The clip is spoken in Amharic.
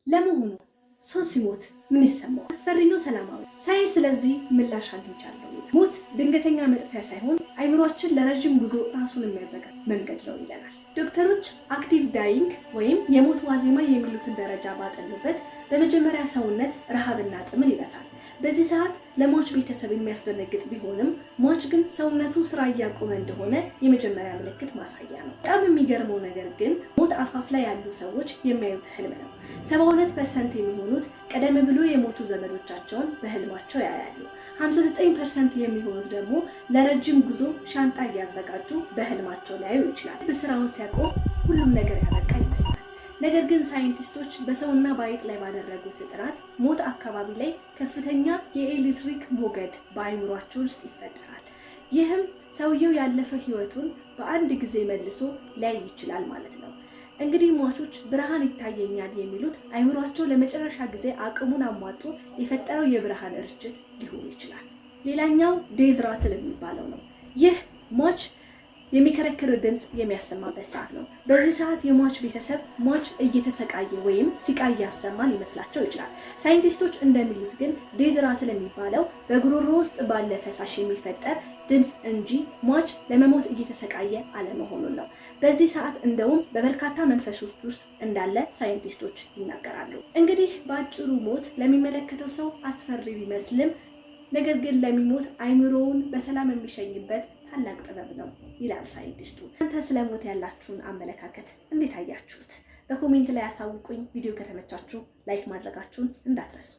ለመሆኑ ሰው ሲሞት ምን ይሰማው? አስፈሪ ነው ሰላማዊ? ሳይ ስለዚህ ምላሽ አግኝቻለሁ ይላል። ሞት ድንገተኛ መጥፊያ ሳይሆን አይምሮአችን ለረጅም ጉዞ ራሱን የሚያዘጋጅ መንገድ ነው ይለናል። ዶክተሮች አክቲቭ ዳይንግ ወይም የሞት ዋዜማ የሚሉትን ደረጃ ባጠኑበት በመጀመሪያ ሰውነት ረሃብና ጥምን ይረሳል። በዚህ ሰዓት ለሟች ቤተሰብ የሚያስደነግጥ ቢሆንም ሟች ግን ሰውነቱ ስራ እያቆመ እንደሆነ የመጀመሪያ ምልክት ማሳያ ነው። በጣም የሚገርመው ነገር ግን ሞት አፋፍ ላይ ያሉ ሰዎች የሚያዩት ህልም ነው። 72% የሚሆኑት ቀደም ብሎ የሞቱ ዘመዶቻቸውን በህልማቸው ያያሉ። 59% የሚሆኑት ደግሞ ለረጅም ጉዞ ሻንጣ እያዘጋጁ በህልማቸው ሊያዩ ይችላል። በስራውን ሲያቆም ሁሉም ነገር ያበቃ ይመስላል። ነገር ግን ሳይንቲስቶች በሰውና በአይጥ ላይ ባደረጉት ጥናት ሞት አካባቢ ላይ ከፍተኛ የኤሌክትሪክ ሞገድ በአይምሯቸው ውስጥ ይፈጠራል። ይህም ሰውየው ያለፈ ህይወቱን በአንድ ጊዜ መልሶ ሊያይ ይችላል ማለት ነው። እንግዲህ ሟቾች ብርሃን ይታየኛል የሚሉት አይምሯቸው ለመጨረሻ ጊዜ አቅሙን አሟጦ የፈጠረው የብርሃን እርጭት ሊሆን ይችላል። ሌላኛው ዴዝ ራትል የሚባለው ነው። ይህ ሟች የሚከረክር ድምፅ የሚያሰማበት ሰዓት ነው። በዚህ ሰዓት የሟች ቤተሰብ ሟች እየተሰቃየ ወይም ሲቃ እያሰማን ሊመስላቸው ይችላል። ሳይንቲስቶች እንደሚሉት ግን ዴዝ ራትል የሚባለው በጉሮሮ ውስጥ ባለ ፈሳሽ የሚፈጠር ድምፅ እንጂ ሟች ለመሞት እየተሰቃየ አለመሆኑን ነው። በዚህ ሰዓት እንደውም በበርካታ መንፈሶች ውስጥ እንዳለ ሳይንቲስቶች ይናገራሉ። እንግዲህ በአጭሩ ሞት ለሚመለከተው ሰው አስፈሪ ቢመስልም ነገር ግን ለሚሞት አይምሮውን በሰላም የሚሸኝበት ታላቅ ጥበብ ነው ይላል ሳይንቲስቱ። እናንተ ስለ ሞት ያላችሁን አመለካከት እንዴት አያችሁት? በኮሜንት ላይ አሳውቁኝ። ቪዲዮ ከተመቻችሁ ላይክ ማድረጋችሁን እንዳትረሱ።